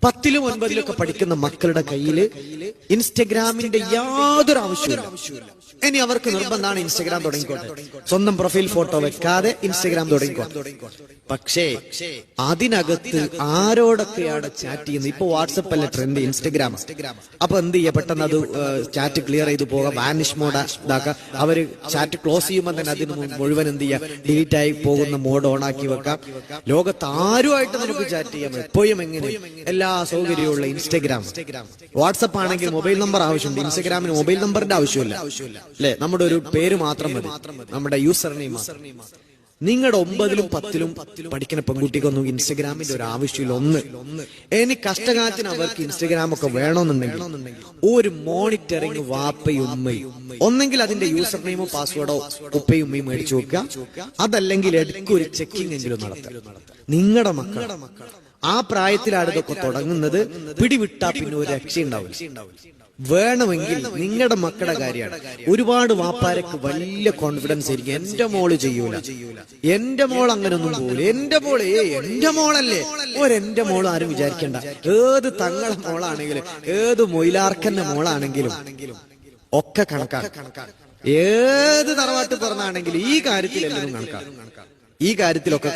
10ലും 9ലും പഠിക്കുന്ന മക്കളുടെ കയ്യിൽ ഇൻസ്റ്റഗ്രാമിന്റെ യാതൊരു ആവശ്യമില്ല. ഇനി അവർക്ക് നിർബന്ധമാണ് ഇൻസ്റ്റഗ്രാം തുടങ്ങിക്കോട്ടെ, സ്വന്തം പ്രൊഫൈൽ ഫോട്ടോ വെക്കാതെ ഇൻസ്റ്റഗ്രാം തുടങ്ങിക്കോട്ടെ. പക്ഷേ അതിനകത്ത് ആരോടൊക്കെയാണ് ചാറ്റ് ചെയ്യുന്നത്? ഇപ്പൊ വാട്സപ്പ് അല്ല ട്രെൻഡ്, ഇൻസ്റ്റഗ്രാം. അപ്പൊ എന്ത് ചെയ്യാ, പെട്ടെന്ന് അത് ചാറ്റ് ക്ലിയർ ചെയ്ത് പോകാം, വാനിഷ് മോഡ് ഇതാക്കാം. അവര് ചാറ്റ് ക്ലോസ് ചെയ്യുമ്പോൾ തന്നെ അതിന് മുഴുവൻ എന്ത് ചെയ്യാം, ഡിലീറ്റ് ആയി പോകുന്ന മോഡ് ഓൺ ആക്കി വെക്കാം. ലോകത്ത് ആരുമായിട്ട് നമുക്ക് ചാറ്റ് ചെയ്യാം, എപ്പോഴും എങ്ങനെ എല്ലാ സൗകര്യമുള്ള ഇൻസ്റ്റഗ്രാം. വാട്സപ്പ് ആണെങ്കിൽ മൊബൈൽ നമ്പർ ആവശ്യമുണ്ട്, ഇൻസ്റ്റഗ്രാമിന് മൊബൈൽ നമ്പറിന്റെ ആവശ്യമില്ല അല്ലെ? നമ്മുടെ ഒരു പേര് മാത്രം മതി, നമ്മുടെ യൂസർ നെയിം. നിങ്ങളുടെ 9ലും 10ലും പഠിക്കുന്ന പെൺകുട്ടിക്കൊന്നും ഇൻസ്റ്റഗ്രാമിന്റെ ഒരു ആവശ്യമില്ല. ഇനി കഷ്ടകാലത്തിന് അവർക്ക് ഇൻസ്റ്റഗ്രാം ഒക്കെ വേണമെന്നുണ്ടെങ്കിൽ ഒരു മോണിറ്ററിങ് വാപ്പയും ഉമ്മയും, ഒന്നെങ്കിൽ അതിന്റെ യൂസർ നെയിമോ പാസ്വേഡോ ഉപ്പയും ഉമ്മയും മേടിച്ചു വെക്കുക, അതല്ലെങ്കിൽ ഒരു ചെക്കിംഗ് എങ്കിലും നടത്തുക. നിങ്ങളുടെ മക്കൾ ആ പ്രായത്തിലാണ് ഇതൊക്കെ തുടങ്ങുന്നത്. പിടിവിട്ടാ പിന്നെ ഒരു രക്ഷയുണ്ടാവില്ല. വേണമെങ്കിൽ നിങ്ങളുടെ മക്കളുടെ കാര്യമാണ്. ഒരുപാട് വാപ്പാരക്ക് വലിയ കോൺഫിഡൻസ് ആയിരിക്കും, എന്റെ മോള് ചെയ്യൂല, എന്റെ മോൾ അങ്ങനൊന്നും പോകൂല, എന്റെ മോളല്ലേ. എന്റെ മോൾ ആരും വിചാരിക്കണ്ട. ഏത് തങ്ങളെ മോളാണെങ്കിലും ഏത് മൊയിലാർക്കന്റെ മോളാണെങ്കിലും ഒക്കെ കണക്കാണ്. ഏത് തറവാട്ട് പറഞ്ഞാണെങ്കിലും ഈ കാര്യത്തിൽ എല്ലാവരും കണക്കാണ്. ഈ കാര്യത്തിലൊക്കെ